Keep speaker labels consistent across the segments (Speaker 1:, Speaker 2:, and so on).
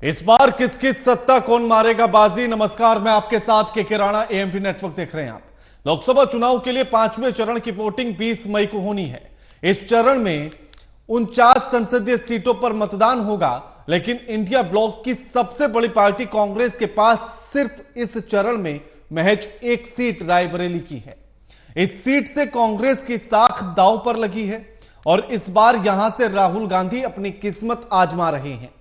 Speaker 1: इस बार किसकी सत्ता, कौन मारेगा बाजी। नमस्कार, मैं आपके साथ के किराना, एएमपी नेटवर्क देख रहे हैं आप। लोकसभा चुनाव के लिए 5वें चरण की वोटिंग 20 मई को होनी है। इस चरण में 49 संसदीय सीटों पर मतदान होगा, लेकिन इंडिया ब्लॉक की सबसे बड़ी पार्टी कांग्रेस के पास सिर्फ इस चरण में महज एक सीट रायबरेली की है। इस सीट से कांग्रेस की साख दांव पर लगी है और इस बार यहां से राहुल गांधी अपनी किस्मत आजमा रहे हैं।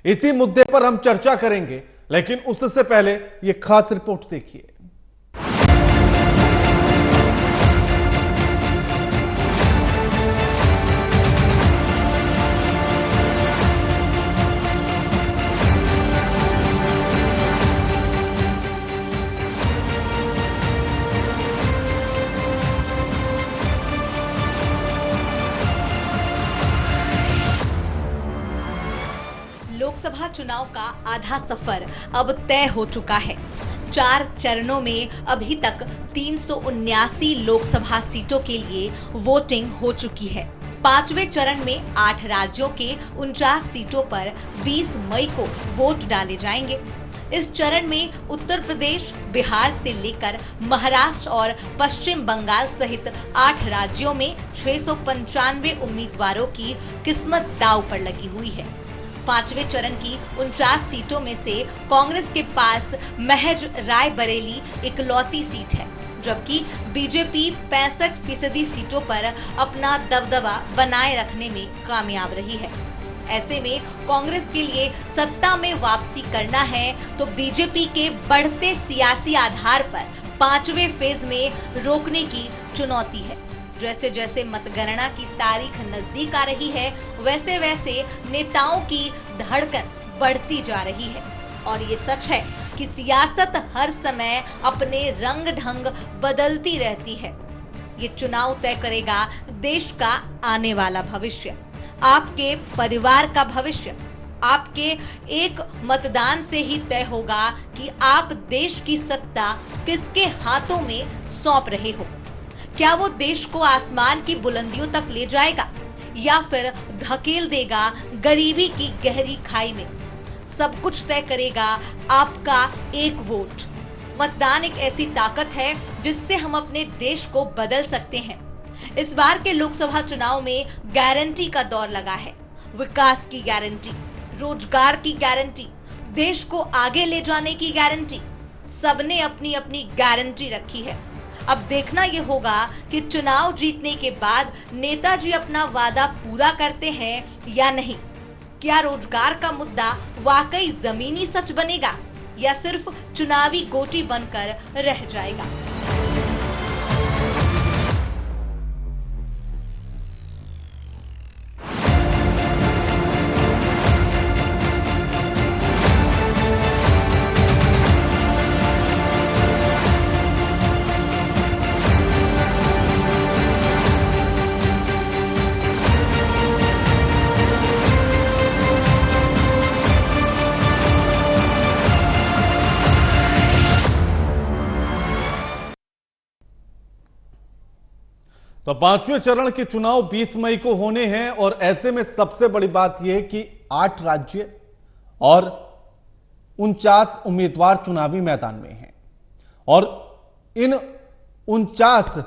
Speaker 1: इसी मुद्दे पर हम चर्चा करेंगे, लेकिन उससे पहले यह खास रिपोर्ट देखिए।
Speaker 2: लोकसभा चुनाव का आधा सफर अब तय हो चुका है। 4 चरणों में अभी तक 379 लोकसभा सीटों के लिए वोटिंग हो चुकी है। 5वें चरण में 8 राज्यों के 49 सीटों पर 20 मई को वोट डाले जाएंगे। इस चरण में उत्तर प्रदेश, बिहार से लेकर महाराष्ट्र और पश्चिम बंगाल सहित 8 राज्यों में 695 उम्मीदवारों की किस्मत दांव पर लगी हुई है। 5वें चरण की 49 सीटों में से कांग्रेस के पास महज रायबरेली इकलौती सीट है, जबकि बीजेपी 65% सीटों पर अपना दबदबा बनाए रखने में कामयाब रही है। ऐसे में कांग्रेस के लिए सत्ता में वापसी करना है तो बीजेपी के बढ़ते सियासी आधार पर 5वें फेज में रोकने की चुनौती है। जैसे जैसे मतगणना की तारीख नजदीक आ रही है, वैसे वैसे नेताओं की धड़कन बढ़ती जा रही है। और ये सच है कि सियासत हर समय अपने रंग ढंग बदलती रहती है। ये चुनाव तय करेगा देश का आने वाला भविष्य, आपके परिवार का भविष्य। आपके एक मतदान से ही तय होगा कि आप देश की सत्ता किसके हाथों में सौंप रहे हो। क्या वो देश को आसमान की बुलंदियों तक ले जाएगा या फिर धकेल देगा गरीबी की गहरी खाई में। सब कुछ तय करेगा आपका एक वोट। मतदान एक ऐसी ताकत है जिससे हम अपने देश को बदल सकते हैं। इस बार के लोकसभा चुनाव में गारंटी का दौर लगा है। विकास की गारंटी, रोजगार की गारंटी, देश को आगे ले जाने की गारंटी, सबने अपनी अपनी गारंटी रखी है। अब देखना ये होगा कि चुनाव जीतने के बाद नेताजी अपना वादा पूरा करते हैं या नहीं। क्या रोजगार का मुद्दा वाकई जमीनी सच बनेगा या सिर्फ चुनावी गोटी बनकर रह जाएगा।
Speaker 1: तो 5वें चरण के चुनाव 20 मई को होने हैं और ऐसे में सबसे बड़ी बात यह कि 8 राज्य और 49 उम्मीदवार चुनावी मैदान में हैं और इन 49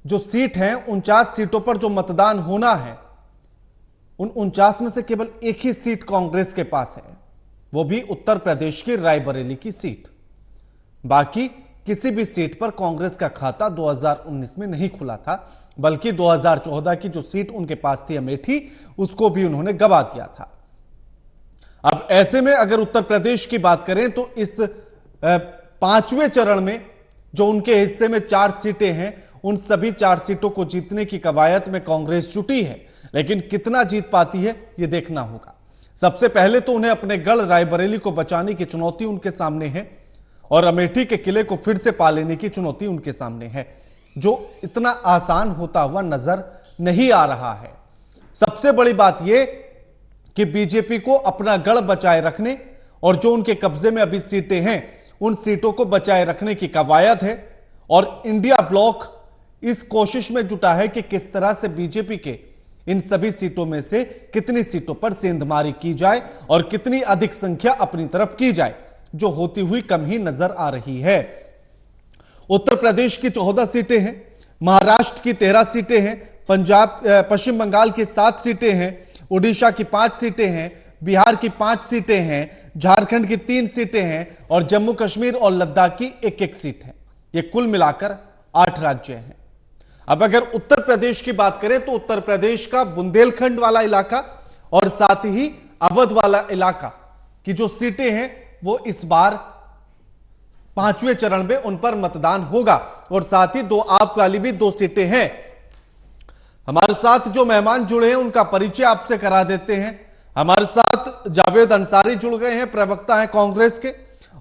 Speaker 1: जो सीट हैं, 49 सीटों पर जो मतदान होना है, उन 49 में से केवल एक ही सीट कांग्रेस के पास है, वो भी उत्तर प्रदेश की रायबरेली की सीट। बाकी किसी भी सीट पर कांग्रेस का खाता 2019 में नहीं खुला था, बल्कि 2014 की जो सीट उनके पास थी अमेठी, उसको भी उन्होंने गंवा दिया था। अब ऐसे में अगर उत्तर प्रदेश की बात करें तो इस 5वें चरण में जो उनके हिस्से में 4 सीटें हैं, उन सभी 4 सीटों को जीतने की कवायद में कांग्रेस जुटी है, लेकिन कितना जीत पाती है यह देखना होगा। सबसे पहले तो उन्हें अपने गढ़ रायबरेली को बचाने की चुनौती उनके सामने है और अमेठी के किले को फिर से पा लेने की चुनौती उनके सामने है, जो इतना आसान होता हुआ नजर नहीं आ रहा है। सबसे बड़ी बात यह कि बीजेपी को अपना गढ़ बचाए रखने और जो उनके कब्जे में अभी सीटें हैं, उन सीटों को बचाए रखने की कवायद है और इंडिया ब्लॉक इस कोशिश में जुटा है कि किस तरह से बीजेपी के इन सभी सीटों में से कितनी सीटों पर सेंधमारी की जाए और कितनी अधिक संख्या अपनी तरफ की जाए, जो होती हुई कम ही नजर आ रही है। उत्तर प्रदेश की 14 सीटें हैं, महाराष्ट्र की 13 सीटें हैं, पश्चिम बंगाल की 7 सीटें हैं, उड़ीसा की 5 सीटें हैं, बिहार की 5 सीटें हैं, झारखंड की 3 सीटें हैं और जम्मू कश्मीर और लद्दाख की 1-1 सीट है। ये कुल मिलाकर 8 राज्य हैं। अब अगर उत्तर प्रदेश की बात करें तो उत्तर प्रदेश का बुंदेलखंड वाला इलाका और साथ ही अवध वाला इलाका की जो सीटें हैं वो इस बार 5वें चरण में उन पर मतदान होगा और साथ ही 2 आप वाली भी 2 सीटें हैं। हमारे साथ जो मेहमान जुड़े हैं उनका परिचय आपसे करा देते हैं। हमारे साथ जावेद अंसारी जुड़ गए हैं, प्रवक्ता हैं कांग्रेस के,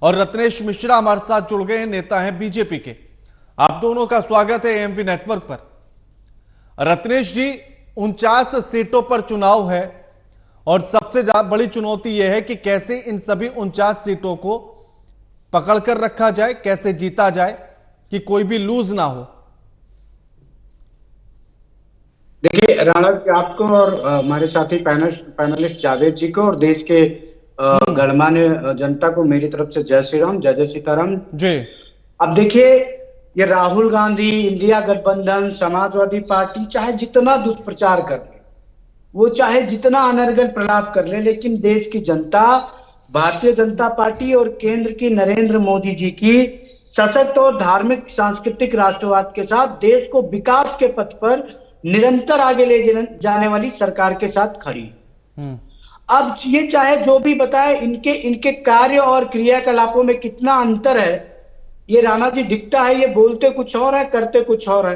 Speaker 1: और रत्नेश मिश्रा हमारे साथ जुड़ गए हैं, नेता हैं बीजेपी के। आप दोनों का स्वागत है एएमपी नेटवर्क पर। रत्नेश जी, 49 सीटों पर चुनाव है और सबसे बड़ी चुनौती यह है कि कैसे इन सभी 49 सीटों को पकड़कर रखा जाए, कैसे जीता जाए कि कोई भी लूज ना हो।
Speaker 3: देखिए राणा जी, आपको और हमारे साथी पैनलिस्ट जावेद जी को और देश के गणमान्य जनता को मेरी तरफ से जय श्री राम, जय जय सीताराम जी। अब देखिए, ये राहुल गांधी, इंडिया गठबंधन, समाजवादी पार्टी चाहे जितना दुष्प्रचार कर ले, वो चाहे जितना अनर्गल प्रलाप कर ले, लेकिन देश की जनता, भारतीय जनता पार्टी और केंद्र की नरेंद्र मोदी जी की सशक्त और धार्मिक सांस्कृतिक राष्ट्रवाद के साथ देश को विकास के पथ पर निरंतर आगे ले जाने वाली सरकार के साथ खड़ी। अब ये चाहे जो भी बताए, इनके कार्य और क्रियाकलापों में कितना अंतर है ये राणा जी दिखता है। ये बोलते कुछ और है, करते कुछ और है।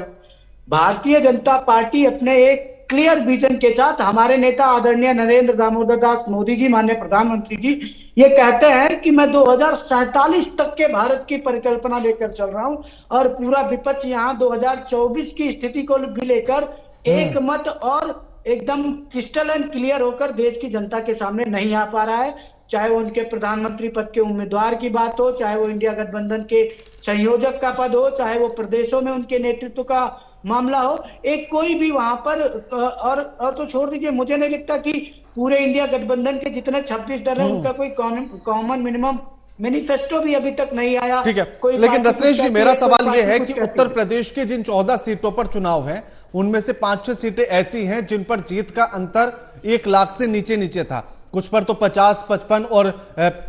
Speaker 3: भारतीय जनता पार्टी अपने एक क्लियर विजन के साथ, हमारे नेता आदरणीय नरेंद्र दामोदर दास मोदी जी, माननीय प्रधानमंत्री जी, ये कहते हैं कि मैं 2047 तक के भारत की परिकल्पना लेकर चल रहा हूं और पूरा विपक्ष यहां 2024 की स्थिति को भी लेकर एक मत और एकदम क्रिस्टल एंड क्लियर होकर देश की जनता के सामने नहीं आ पा रहा है। चाहे वो उनके प्रधानमंत्री पद के उम्मीदवार की बात हो, चाहे वो इंडिया गठबंधन के संयोजक का पद हो, चाहे वो प्रदेशों में उनके नेतृत्व का मामला हो, एक कोई भी वहां पर और तो छोड़ दीजिए, मुझे नहीं लगता कि पूरे इंडिया गठबंधन के जितने 26 दल हैं उनका कोई कॉमन मिनिमम मैनिफेस्टो भी अभी तक नहीं आया।
Speaker 1: ठीक है, लेकिन रत्नेश जी, मेरा सवाल यह है कि उत्तर प्रदेश के जिन 14 सीटों पर चुनाव है उनमें से 5-6 सीटें ऐसी हैं जिन पर जीत का अंतर 1 लाख से नीचे था, कुछ पर तो 50, 55 और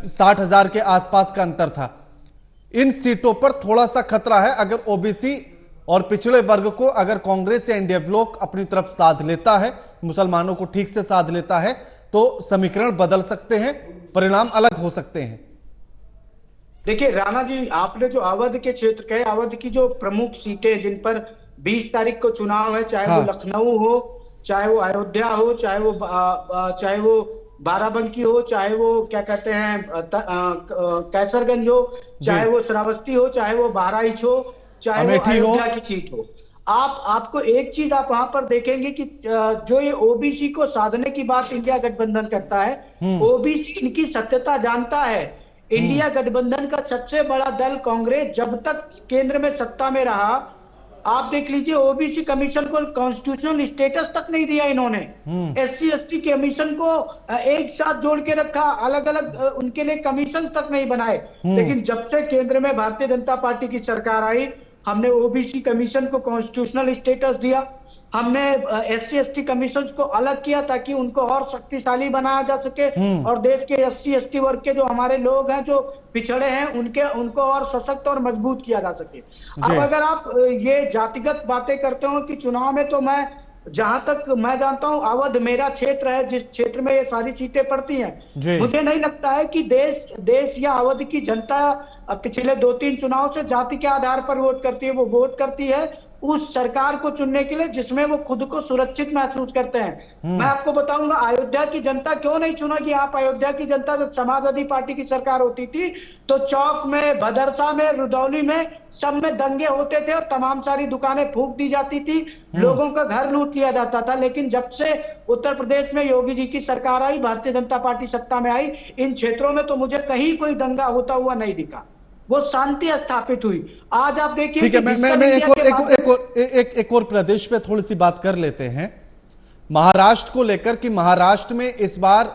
Speaker 1: 60 हजार के आसपास का अंतर था। इन सीटों पर थोड़ा सा खतरा है। अगर ओबीसी और पिछड़े वर्ग को अगर कांग्रेस या इंडिया ब्लॉक अपनी तरफ साध लेता है, मुसलमानों को ठीक से साध लेता है, तो समीकरण बदल सकते हैं, परिणाम अलग हो सकते हैं।
Speaker 3: देखिए राणा जी, आपने जो अवध के क्षेत्र कहे, अवध की जो प्रमुख सीटें जिन पर 20 तारीख को चुनाव है, चाहे वो लखनऊ हो, चाहे वो अयोध्या हो, चाहे वो बाराबंकी हो, चाहे वो क्या कहते हैं कैसरगंज हो, चाहे वो श्रावस्ती हो, चाहे वो बहराइच हो, चाहे वो अयोध्या की सीट हो, आपको एक चीज आप वहां पर देखेंगे कि जो ये ओबीसी को साधने की बात इंडिया गठबंधन करता है, ओबीसी इनकी सत्यता जानता है। इंडिया गठबंधन का सबसे बड़ा दल कांग्रेस जब तक केंद्र में सत्ता में रहा, आप देख लीजिए, ओबीसी कमीशन को कॉन्स्टिट्यूशनल स्टेटस तक नहीं दिया इन्होंने। एससी एसटी कमीशन को एक साथ जोड़ के रखा, अलग अलग उनके लिए कमीशन तक नहीं बनाए। लेकिन जब से केंद्र में भारतीय जनता पार्टी की सरकार आई, हमने ओबीसी कमीशन को कॉन्स्टिट्यूशनल स्टेटस दिया, हमने एससी एसटी कमीशन को अलग किया ताकि उनको और शक्तिशाली बनाया जा सके और देश के एससी एसटी वर्ग के जो हमारे लोग हैं, जो पिछड़े हैं, उनको और सशक्त और मजबूत किया जा सके। अब अगर आप ये जातिगत बातें करते हो कि चुनाव में, तो मैं जहां तक मैं जानता हूं, अवध मेरा क्षेत्र है, जिस क्षेत्र में ये सारी सीटें पड़ती हैं। मुझे नहीं लगता है कि देश या अवध की जनता पिछले 2-3 चुनाव से जाति के आधार पर वोट करती है। वो वोट करती है उस सरकार को चुनने के लिए जिसमें वो खुद को सुरक्षित महसूस करते हैं। मैं आपको बताऊंगा अयोध्या की जनता क्यों नहीं चुना कि आप अयोध्या की जनता जब समाजवादी पार्टी की सरकार होती थी तो चौक में, भदरसा में, रुदौली में, सब में दंगे होते थे और तमाम सारी दुकानें फूंक दी जाती थी, लोगों का घर लूट लिया जाता था। लेकिन जब से उत्तर प्रदेश में योगी जी की सरकार आई, भारतीय जनता पार्टी सत्ता में आई, इन क्षेत्रों में तो मुझे कहीं कोई दंगा होता हुआ नहीं दिखा, वो शांति स्थापित हुई। आज आप देखिए,
Speaker 1: ठीक है, मैं एक और प्रदेश पे थोड़ी सी बात कर लेते हैं। महाराष्ट्र को लेकर कि महाराष्ट्र में इस बार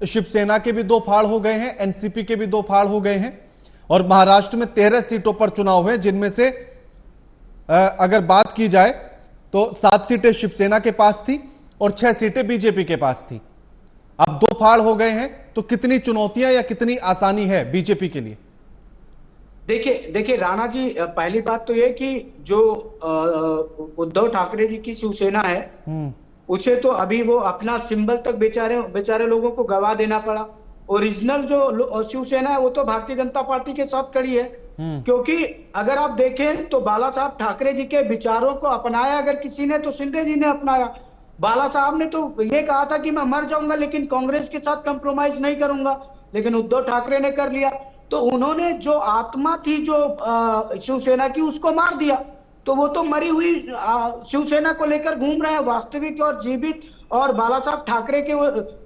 Speaker 1: शिवसेना के भी 2 फाड़ हो गए हैं, एनसीपी के भी 2 फाड़ हो गए हैं और महाराष्ट्र में 13 सीटों पर चुनाव हुए, जिनमें से अगर बात की जाए तो 7 सीटें शिवसेना के पास थी और 6 सीटें बीजेपी के पास थी। अब 2 फाड़ हो गए हैं, तो कितनी चुनौतियां या कितनी आसानी है बीजेपी के लिए?
Speaker 3: देखिए राणा जी, पहली बात तो यह कि जो उद्धव ठाकरे जी की शिवसेना है उसे तो अभी वो अपना सिंबल तक बेचारे लोगों को गवा देना पड़ा। ओरिजिनल जो शिवसेना है वो तो भारतीय जनता पार्टी के साथ खड़ी है, क्योंकि अगर आप देखें तो बाला साहब ठाकरे जी के विचारों को अपनाया अगर किसी ने तो शिंदे जी ने अपनाया। बाला साहब ने तो ये कहा था कि मैं मर जाऊंगा लेकिन कांग्रेस के साथ कंप्रोमाइज नहीं करूंगा, लेकिन उद्धव ठाकरे ने कर लिया। तो उन्होंने जो आत्मा थी जो शिवसेना की उसको मार दिया, तो वो तो मरी हुई शिवसेना को लेकर घूम रहे हैं, वास्तविक और जीवित और बाला साहब ठाकरे के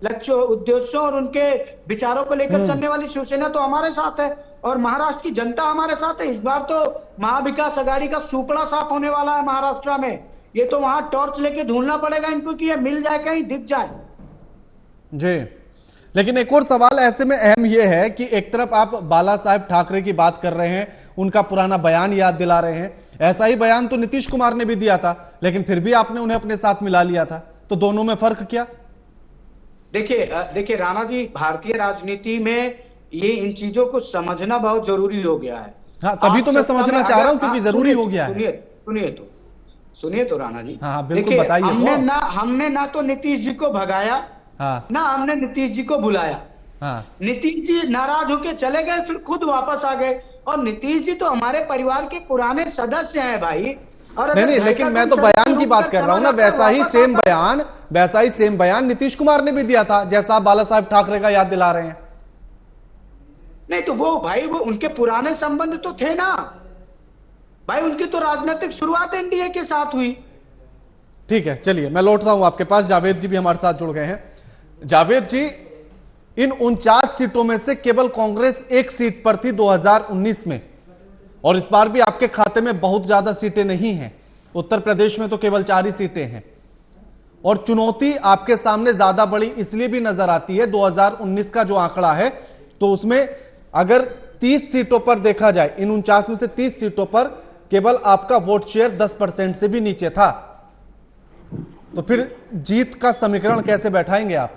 Speaker 3: लक्ष्य उद्देश्यों और उनके विचारों को लेकर चलने वाली शिवसेना तो हमारे साथ है और महाराष्ट्र की जनता हमारे साथ है। इस बार तो महाविकास आघाड़ी का सुपड़ा साफ होने वाला है महाराष्ट्र में। ये तो वहां टॉर्च लेके ढूंढना पड़ेगा इनको कि ये मिल जाए, कहीं दिख जाए
Speaker 1: जी। लेकिन एक और सवाल ऐसे में अहम यह है कि एक तरफ आप बाला साहब ठाकरे की बात कर रहे हैं, उनका पुराना बयान याद दिला रहे हैं। ऐसा ही बयान तो नीतीश कुमार ने भी दिया था, लेकिन फिर भी आपने उन्हें अपने साथ मिला लिया था, तो दोनों में फर्क क्या?
Speaker 3: देखिए राणा जी, भारतीय राजनीति में ये इन चीजों को समझना बहुत जरूरी हो गया है।
Speaker 1: हाँ, तभी तो मैं समझना चाह रहा हूं क्योंकि जरूरी हो गया है।
Speaker 3: सुनिए तो राणा जी,
Speaker 1: हाँ बिल्कुल बताइए।
Speaker 3: हमने ना तो नीतीश जी को भगाया,
Speaker 1: हाँ, ना
Speaker 3: हमने नीतीश जी को बुलाया।
Speaker 1: हाँ,
Speaker 3: नीतीश जी नाराज होके चले गए, फिर खुद वापस आ गए। और नीतीश जी तो हमारे परिवार के पुराने सदस्य हैं भाई। और
Speaker 1: नहीं, लेकिन मैं तो बयान की बात कर रहा हूं ना। वैसा ही सेम बयान नीतीश कुमार ने भी दिया था, जैसा आप बाला साहब ठाकरे का याद दिला रहे हैं।
Speaker 3: नहीं तो वो उनके पुराने संबंध तो थे ना भाई, उनकी तो राजनीतिक शुरुआत एनडीए के साथ हुई।
Speaker 1: ठीक है, चलिए मैं लौटता हूं आपके पास। जावेद जी भी हमारे साथ जुड़ गए हैं। जावेद जी, इन 49 सीटों में से केवल कांग्रेस 1 सीट पर थी 2019 में, और इस बार भी आपके खाते में बहुत ज्यादा सीटें नहीं हैं। उत्तर प्रदेश में तो केवल 4 ही सीटें हैं, और चुनौती आपके सामने ज्यादा बड़ी इसलिए भी नजर आती है। 2019 का जो आंकड़ा है तो उसमें अगर 30 सीटों पर देखा जाए, इन 49 में से 30 सीटों पर केवल आपका वोट शेयर 10% से भी नीचे था, तो फिर जीत का समीकरण कैसे बैठाएंगे आप?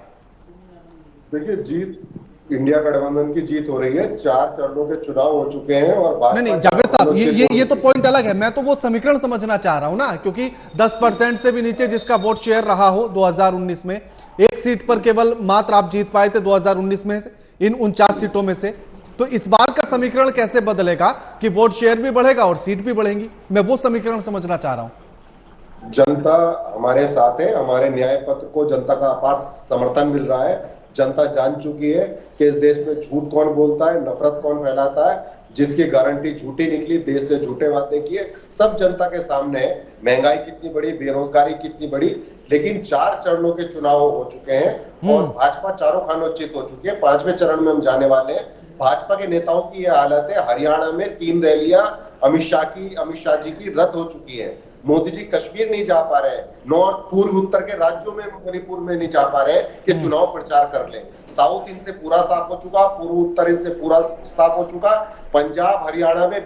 Speaker 4: देखिए, जीत इंडिया गठबंधन की जीत हो रही है। 4 चरणों के चुनाव हो चुके हैं और
Speaker 1: नहीं जावेद साहब, ये तो पॉइंट अलग है। मैं तो वो समीकरण समझना चाह रहा हूं ना, क्योंकि 10% से भी नीचे जिसका वोट शेयर रहा हो 2019 में, 1 सीट पर केवल मात्र आप जीत पाए थे 2019 में इन 49 सीटों में से, तो इस बार का समीकरण कैसे बदलेगा कि वोट शेयर भी बढ़ेगा और सीट भी बढ़ेंगी? मैं वो समीकरण समझना चाह रहा हूं।
Speaker 4: जनता हमारे साथ है, हमारे न्याय पत्र को जनता का अपार समर्थन मिल रहा है। जनता जान चुकी है कि इस देश में झूठ कौन बोलता है, नफरत कौन फैलाता है, जिसकी गारंटी झूठी निकली, देश से झूठे वादे किए, सब जनता के सामने है। महंगाई कितनी बड़ी, बेरोजगारी कितनी बड़ी, लेकिन 4 चरणों के चुनाव हो चुके हैं और भाजपा चारों खानोचित हो चुकी है। 5वें चरण में हम जाने वाले हैं। भाजपा के नेताओं की यह हालत है। हरियाणा में 3 रैलियां अमित शाह जी की रद्द हो चुकी है। मोदी जी कश्मीर नहीं जा पा रहे हैं, नॉर्थ पूर्व उत्तर के राज्यों में, मणिपुर में नहीं जा पा रहे कि चुनाव प्रचार कर ले। साउथ इनसे पूरा साफ हो चुका, पूर्व उत्तर इनसे पूरा साफ हो चुका। पंजाब हरियाणा में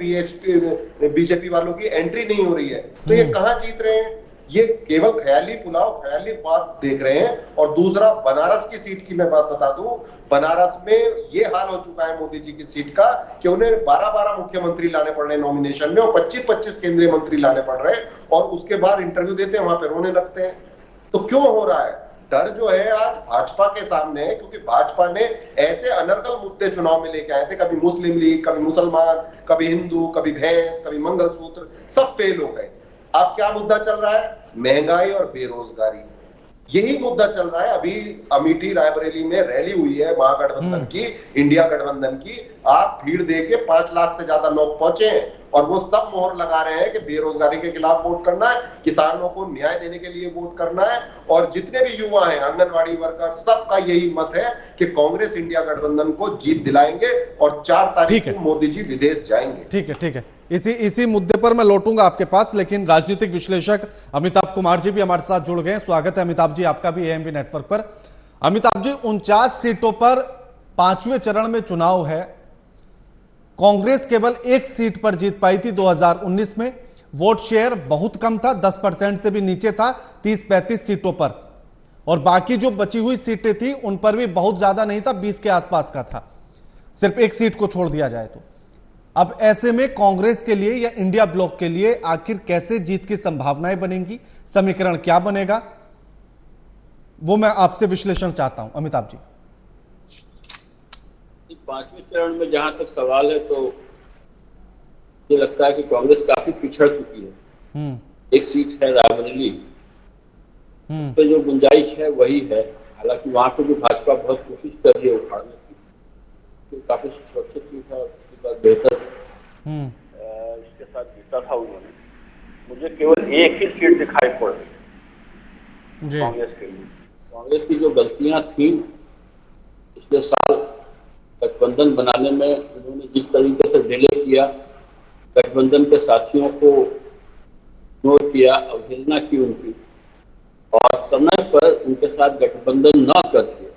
Speaker 4: बीजेपी वालों की एंट्री नहीं हो रही है, तो ये कहां जीत रहे हैं? ये केवल ख्याली पुलाव, ख्याली बात देख रहे हैं। और दूसरा, बनारस की सीट की मैं बात बता दूं, बनारस में ये हाल हो चुका है मोदी जी की सीट का कि उन्हें 12-12 मुख्यमंत्री लाने पड़ रहे हैं नॉमिनेशन में और 25-25 केंद्रीय मंत्री लाने पड़ रहे हैं, और उसके बाद इंटरव्यू देते हैं, वहां पे रोने लगते हैं। तो क्यों हो रहा है? डर जो है आज भाजपा के सामने है, क्योंकि भाजपा ने ऐसे अनर्गल मुद्दे चुनाव में लेके आए थे, कभी मुस्लिम लीग, कभी मुसलमान, कभी हिंदू, कभी भैंस, कभी मंगलसूत्र, सब फेल हो गए। अब क्या मुद्दा चल रहा है? महंगाई और बेरोजगारी, यही मुद्दा चल रहा है। अभी अमेठी रायबरेली में रैली हुई है महागठबंधन की, इंडिया गठबंधन की। आप भीड़ देके 5 लाख से ज्यादा लोग पहुंचे हैं और वो सब मोहर लगा रहे हैं कि बेरोजगारी के खिलाफ वोट करना है, किसानों को न्याय देने के लिए वोट करना है, और जितने भी युवा हैं, आंगनवाड़ी वर्कर, सबका यही मत है कि कांग्रेस इंडिया गठबंधन को जीत दिलाएंगे और 4 तारीख को मोदी जी विदेश जाएंगे।
Speaker 1: ठीक है। इसी मुद्दे पर मैं लौटूंगा आपके पास, लेकिन राजनीतिक विश्लेषक अमिताभ कुमार जी भी हमारे साथ जुड़ गए हैं। स्वागत है अमिताभ जी आपका भी एएमपी नेटवर्क पर। अमिताभ जी, 49 सीटों पर 5वें चरण में चुनाव है। कांग्रेस केवल एक सीट पर जीत पाई थी 2019 में। वोट शेयर बहुत कम था, 10% से भी नीचे था 30-35 सीटों पर, और बाकी जो बची हुई सीटें थी उन पर भी बहुत ज्यादा नहीं था, 20 के आसपास का था, सिर्फ एक सीट को छोड़ दिया जाए तो। अब ऐसे में कांग्रेस के लिए या इंडिया ब्लॉक के लिए आखिर कैसे जीत की संभावनाएं बनेंगी, समीकरण क्या बनेगा, वो मैं आपसे विश्लेषण चाहता हूं अमिताभ जी।
Speaker 5: 5वें चरण में जहां तक सवाल है तो मुझे लगता है कि कांग्रेस काफी पिछड़ चुकी है। एक सीट है रायबरेली, उस पे जो गुंजाइश है वही है। हालांकि वहां पे भी भाजपा बहुत कोशिश कर रही है उखाड़ने की, तो काफी सुरक्षित सीट है, उसके बाद बेहतर इसके साथ जीता था उन्होंने। मुझे केवल एक ही सीट दिखाई पड़ रही कांग्रेस के लिए। कांग्रेस की जो गलतियां थी पिछले साल गठबंधन बनाने में, उन्होंने जिस तरीके से डिले किया, गठबंधन के साथियों को इग्नोर किया, अवहेलना की उनकी, और समय पर उनके साथ गठबंधन न करके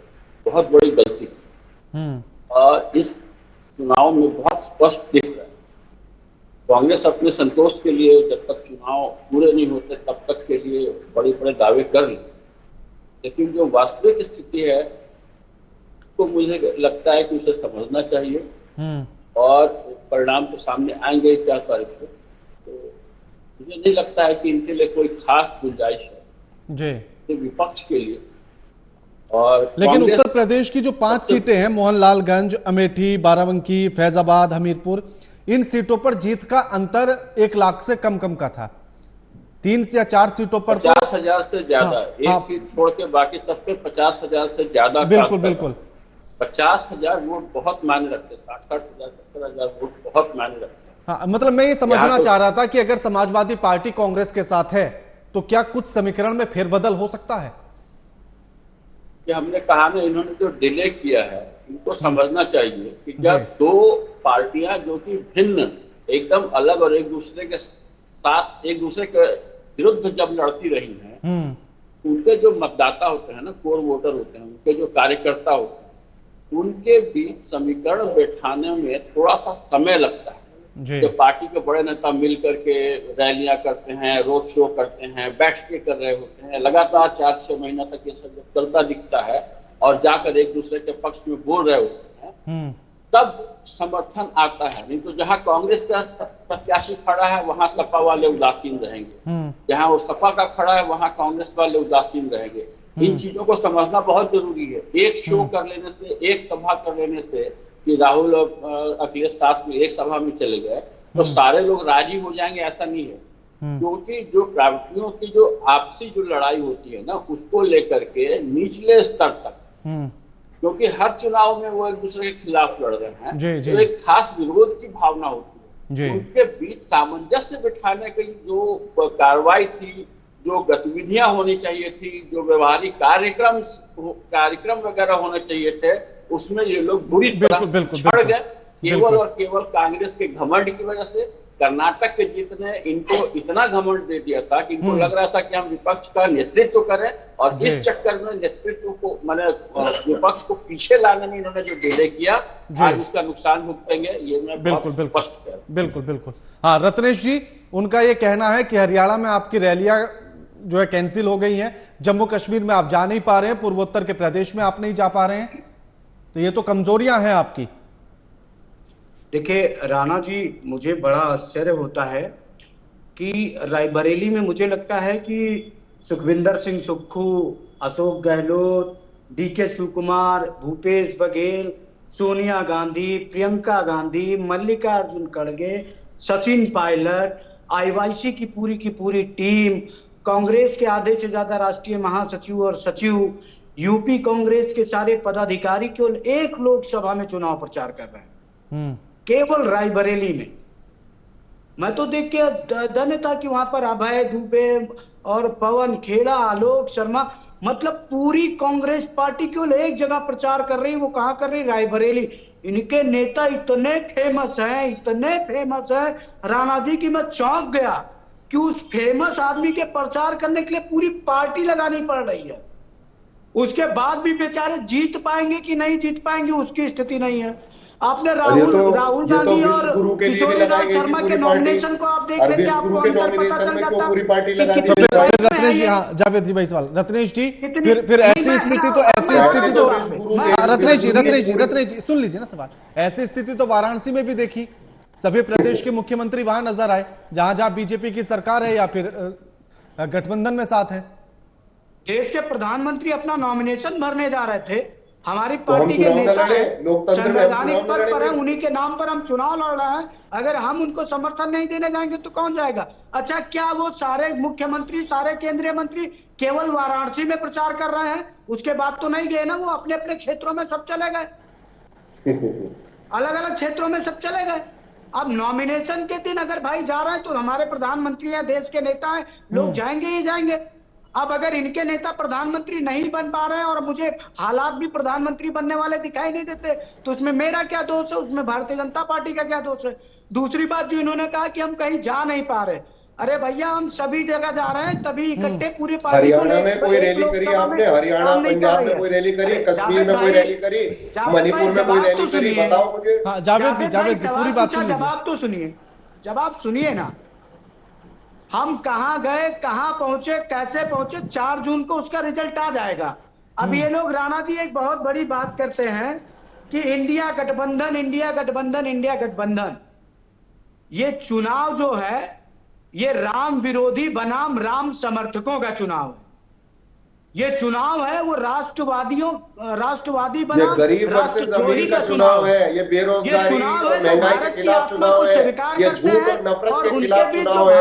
Speaker 5: बहुत बड़ी गलती की। और इस चुनाव में बहुत स्पष्ट दिख रहा है कांग्रेस अपने संतोष के लिए जब तक चुनाव पूरे नहीं होते तब तक के लिए बड़े बड़े दावे कर रही, लेकिन जो वास्तविक स्थिति है तो मुझे लगता है कि उसे समझना चाहिए और परिणाम तो सामने आएंगे 4 तारीख को। तो मुझे नहीं लगता है कि इनके लिए कोई खास गुंजाइश है जी विपक्ष के लिए। और
Speaker 1: लेकिन उत्तर प्रदेश की जो 5 सीटें हैं, मोहनलालगंज, अमेठी, बाराबंकी, फैजाबाद, हमीरपुर, इन सीटों पर जीत का अंतर 1 लाख से कम का था। 3 या 4 सीटों पर
Speaker 5: 50,000 से ज्यादा, एक सीट छोड़ के बाकी सब पे 50,000 से ज्यादा।
Speaker 1: बिल्कुल
Speaker 5: 50,000 वोट बहुत मायने रखते हैं, 60,000 70,000 वोट बहुत मायने रखते हैं।
Speaker 1: हाँ, मतलब मैं ये समझना चाह रहा था कि अगर समाजवादी पार्टी कांग्रेस के साथ है तो क्या कुछ समीकरण में फेरबदल हो सकता है?
Speaker 5: कि हमने कहा ना, इन्होंने जो डिले किया है इनको समझना चाहिए कि जब 2 पार्टियां जो कि भिन्न, एकदम अलग और एक दूसरे के साथ, एक दूसरे के विरुद्ध जब लड़ती रही हैं, उनके जो मतदाता होते हैं ना, कोर वोटर होते हैं, उनके जो कार्यकर्ता होते हैं, उनके बीच समीकरण बैठाने में थोड़ा सा समय लगता है। जो पार्टी के बड़े नेता मिल करके रैलियां करते हैं, रोड शो करते हैं, बैठ के कर रहे होते हैं, लगातार 4-6 महीना तक ये सब चलता दिखता है और जाकर एक दूसरे के पक्ष में बोल रहे होते हैं, तब समर्थन आता है। नहीं तो जहां कांग्रेस का प्रत्याशी खड़ा है वहां सपा वाले उदासीन रहेंगे, जहां वो सपा का खड़ा है वहां कांग्रेस वाले उदासीन रहेंगे। इन चीजों को समझना बहुत जरूरी है। एक शो कर लेने से, एक सभा कर लेने से कि राहुल और अखिलेश साथ में एक सभा में चले गए तो सारे लोग राजी हो जाएंगे, ऐसा नहीं है। क्योंकि जो पार्टियों की जो आपसी जो लड़ाई होती है ना, उसको लेकर के निचले स्तर तक, क्योंकि हर चुनाव में वो एक दूसरे के खिलाफ लड़ रहे हैं, तो एक खास विरोध की भावना होती है। उनके बीच सामंजस्य बिठाने की जो कार्रवाई थी, जो गतिविधियां होनी चाहिए थी, जो व्यवहारिक कार्यक्रम वगैरह होने चाहिए थे, उसमें ये लोग बुरी तरह छड़ गए, केवल और केवल कांग्रेस के घमंड की वजह से। कर्नाटक के जीत ने इनको इतना घमंड दे दिया था कि इनको लग रहा था कि हम विपक्ष का नेतृत्व करें, और इस चक्कर में नेतृत्व को, माने विपक्ष को पीछे लाने में इन्होंने जो डिले किया, आज उसका नुकसान भुगतेंगे, ये मैं बहुत स्पष्ट कह रहा हूं।
Speaker 1: बिल्कुल। हाँ, रत्नेश जी, उनका ये कहना है कि हरियाणा में आपकी रैलियां जो है कैंसिल हो गई हैं, जम्मू कश्मीर में आप जा नहीं पा रहे हैं, पूर्वोत्तर के प्रदेश में आप नहीं जा पा रहे हैं, तो ये तो कमजोरियां हैं आपकी।
Speaker 3: देखिए राणा जी, मुझे बड़ा आश्चर्य होता है कि रायबरेली में मुझे लगता है कि सुखविंदर सिंह सुक्खू, अशोक गहलोत, डीके शिवकुमार, भूपेश बघेल, सोनिया गांधी, प्रियंका गांधी, मल्लिकार्जुन खड़गे, सचिन पायलट, आईवाईसी की पूरी टीम, कांग्रेस के आधे से ज्यादा राष्ट्रीय महासचिव और सचिव, यूपी कांग्रेस के सारे पदाधिकारी केवल एक लोकसभा में चुनाव प्रचार कर रहे हैं, केवल रायबरेली में। मैं तो देख के धन्य था कि वहां पर अभय दुबे और पवन खेड़ा, आलोक शर्मा, मतलब पूरी कांग्रेस पार्टी केवल एक जगह प्रचार कर रही। वो कहां कर रही? रायबरेली। इनके नेता इतने फेमस हैं राणा जी की मैं चौंक गया कि उस फेमस आदमी के प्रचार करने के लिए पूरी पार्टी लगानी पड़ रही है। उसके बाद भी बेचारे जीत पाएंगे कि नहीं जीत पाएंगे उसकी स्थिति नहीं है। आपने राहुल गांधी और किशोरीलाल शर्मा के नॉमिनेशन को आप देख लेते, आपको अंतर पता चल जाता कि कितने
Speaker 1: रत्नेश जी, हाँ जावेद जी, भाई सवाल रत्नेश जी, फिर ऐसी स्थिति तो रत्नेश जी सुन लीजिए ना सवाल। ऐसी स्थिति तो वाराणसी में भी देखी, सभी प्रदेश के मुख्यमंत्री वहां नजर आए जहां जहां बीजेपी की सरकार है या फिर गठबंधन में साथ है।
Speaker 3: देश के प्रधानमंत्री अपना नॉमिनेशन भरने जा रहे थे, हमारी पार्टी के नेता है, संवैधानिक पद पर है, उन्हीं के नाम पर हम चुनाव लड़ रहे हैं। अगर हम उनको समर्थन नहीं देने जाएंगे तो कौन जाएगा? अच्छा, क्या वो सारे मुख्यमंत्री, सारे केंद्रीय मंत्री केवल वाराणसी में प्रचार कर रहे हैं? उसके बाद तो नहीं गए ना, वो अपने अपने क्षेत्रों में सब चले गए, अलग अलग क्षेत्रों में सब चले गए। अब नॉमिनेशन के दिन अगर भाई जा रहे हैं तो हमारे प्रधानमंत्री हैं, देश के नेता हैं, लोग जाएंगे ही जाएंगे। अब अगर इनके नेता प्रधानमंत्री नहीं बन पा रहे हैं और मुझे हालात भी प्रधानमंत्री बनने वाले दिखाई नहीं देते, तो उसमें मेरा क्या दोष है? उसमें भारतीय जनता पार्टी का क्या दोष है? दूसरी बात जो इन्होंने कहा कि हम कहीं जा नहीं पा रहे, अरे भैया हम सभी जगह जा रहे हैं, तभी इकट्ठे पूरी पार्टी को
Speaker 4: हरियाणा में कोई रैली करी आपने? हरियाणा, पंजाब में कोई रैली करी? कश्मीर में कोई रैली करी? मणिपुर में कोई रैली करी? बताओ मुझे।
Speaker 1: जावेद जी पूरी बात सुनिए।
Speaker 3: जवाब सुनिए ना, हम कहां गए, कहां पहुंचे, कैसे पहुंचे, 4 जून को उसका रिजल्ट आ जाएगा। अब ये लोग, राणा जी एक बहुत बड़ी बात करते हैं कि इंडिया गठबंधन, इंडिया गठबंधन, इंडिया गठबंधन। ये चुनाव जो है ये राम विरोधी बनाम राम समर्थकों का चुनाव है। ये चुनाव है वो राष्ट्रवादी बनाम
Speaker 4: गरीब वर्सेस अमीर का चुनाव है, ये बेरोजगारी और महंगाई के खिलाफ चुनाव है, ये झूठ और नफरत के खिलाफ चुनाव है,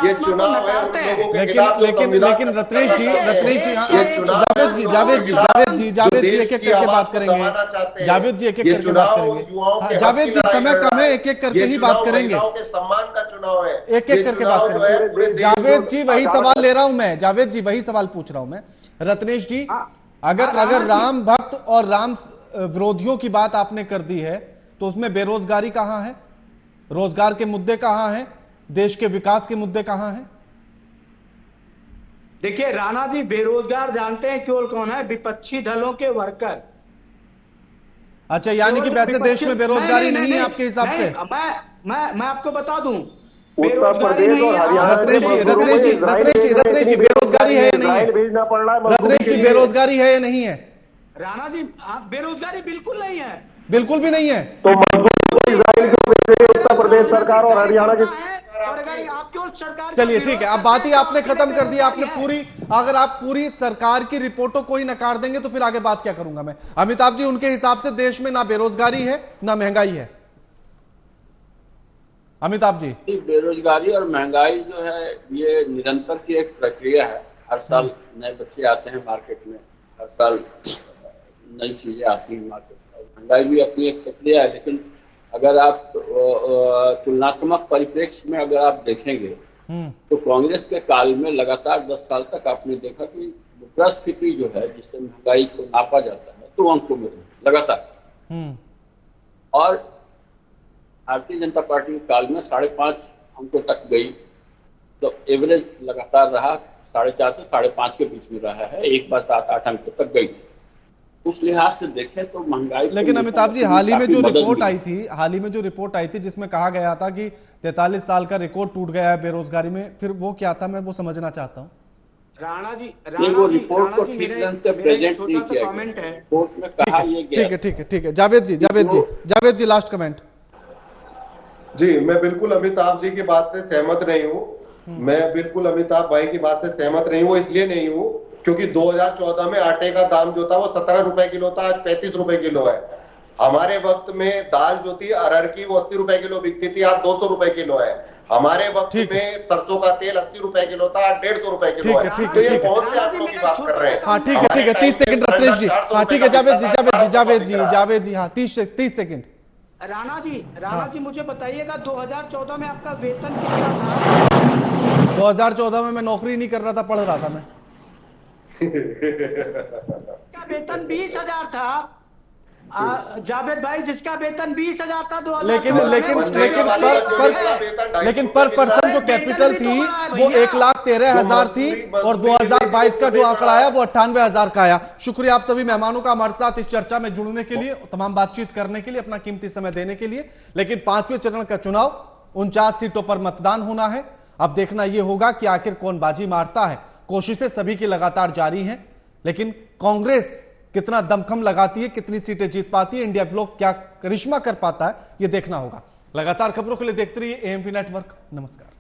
Speaker 4: ये चुनाव है उन लोगों के खिलाफ।
Speaker 1: लेकिन रत्नेश जी जावेद जी एक एक करके बात करेंगे। जावेद जी एक एक करके बात करेंगे। जावेद जी समय कम है, एक एक करके ही बात करेंगे।
Speaker 4: सम्मान का चुनाव है,
Speaker 1: एक एक करके बात करेंगे। जावेद जी वही सवाल ले रहा हूं मैं, जावेद जी वही सवाल पूछ रहा हूं मैं। रत्नेश जी, अगर राम भक्त और राम विरोधियों की बात आपने कर दी है तो उसमें बेरोजगारी कहां है, रोजगार के मुद्दे कहां हैं, देश के विकास के मुद्दे कहां हैं?
Speaker 3: देखिए राणा जी, बेरोजगार जानते हैं केवल कौन है? विपक्षी दलों के वर्कर।
Speaker 1: अच्छा, यानी कि वैसे देश में बेरोजगारी नहीं है आपके हिसाब से?
Speaker 3: मैं आपको बता दूं,
Speaker 6: उत्तर प्रदेश और हरियाणा
Speaker 1: रत्नेश जी बेरोजगारी है या नहीं है? रत्नेश जी बेरोजगारी है या नहीं है?
Speaker 3: राणा जी बेरोजगारी बिल्कुल नहीं है,
Speaker 1: बिल्कुल भी नहीं है।
Speaker 6: तो मजदूर को इजराइल क्यों भेज रही है उत्तर प्रदेश सरकार और हरियाणा की?
Speaker 1: चलिए ठीक है, अब बात ही आपने खत्म कर दी। आपने पूरी, अगर आप पूरी सरकार की रिपोर्टों को ही नकार देंगे तो फिर आगे बात क्या करूंगा मैं? अमिताभ जी, उनके हिसाब से देश में ना बेरोजगारी है ना महंगाई है। अमिताभ जी,
Speaker 5: बेरोजगारी और महंगाई जो है ये निरंतर की एक प्रक्रिया है। हर साल नए बच्चे आते हैं मार्केट में, हर साल नई चीजें आती हैं मार्केट में। महंगाई भी अपनी एक प्रक्रिया है, लेकिन अगर आप तुलनात्मक परिप्रेक्ष्य में अगर आप देखेंगे तो कांग्रेस के काल में लगातार 10 साल तक आपने देखा कि मुद्रास्फीति जो है जिससे महंगाई को नापा जाता है तो अंकों में लगातार, और भारतीय जनता पार्टी के काल में 5.5 अंकों तक गई। तो एवरेज लगातार रहा 4.5 से 5.5 के बीच में रहा है, एक बार 7-8 अंकों तक गई थी। उस लिहाज से देखें तो महंगाई,
Speaker 1: लेकिन अमिताभ जी हाल ही में जो रिपोर्ट आई थी जिसमें कहा गया था कि 43 साल का रिकॉर्ड टूट गया है बेरोजगारी में, फिर वो क्या था, मैं वो समझना चाहता हूँ।
Speaker 3: राणा जी
Speaker 5: वो रिपोर्ट को ठीक ढंग से प्रेजेंट नहीं किया गया। रिपोर्ट में कहा ये गया।
Speaker 1: ठीक है जावेद जी लास्ट कमेंट।
Speaker 4: जी, मैं बिल्कुल अमिताभ जी की बात से सहमत नहीं हूँ। मैं बिल्कुल अमिताभ भाई की बात से सहमत नहीं हूँ। इसलिए नहीं हूँ क्योंकि 2014 में आटे का दाम जो था वो 17 रुपए किलो था, आज 35 रुपए किलो है। हमारे वक्त में दाल जो थी अरहर की वो 80 रुपए किलो बिकती थी, आज 200 रुपए किलो है। हमारे वक्त में सरसों का तेल 80 रुपए किलो था, आज 150 रुपए किलो है। तो ये कौन से आंकड़ों की बात कर रहे हैं?
Speaker 1: हाँ ठीक है 30 सेकंड रत्नेश जी। हाँ ठीक है जावेद जी हाँ 30 सेकंड।
Speaker 3: राणा जी मुझे बताइएगा 2014 में आपका वेतन कितना था?
Speaker 1: 2014 में मैं नौकरी नहीं कर रहा था, पढ़ रहा था मैं।
Speaker 3: का वेतन 20,000 था, जावेद भाई, जिसका वेतन 20,000 था 2000,
Speaker 1: लेकिन पर पर्सन जो कैपिटल थी वो 1,13,000 थी और 2022 का जो आंकड़ा आया वो 98,000 का आया। शुक्रिया आप सभी मेहमानों का हमारे साथ इस चर्चा में जुड़ने के लिए, तमाम बातचीत करने के लिए, अपना कीमती समय देने के लिए। लेकिन 5वें चरण का चुनाव 49 सीटों पर मतदान होना है। अब देखना यह होगा कि आखिर कौन बाजी मारता है। कोशिशें सभी की लगातार जारी हैं, लेकिन कांग्रेस कितना दमखम लगाती है, कितनी सीटें जीत पाती है, इंडिया ब्लॉक क्या करिश्मा कर पाता है, यह देखना होगा। लगातार खबरों के लिए देखते रहिए एएमपी नेटवर्क। नमस्कार।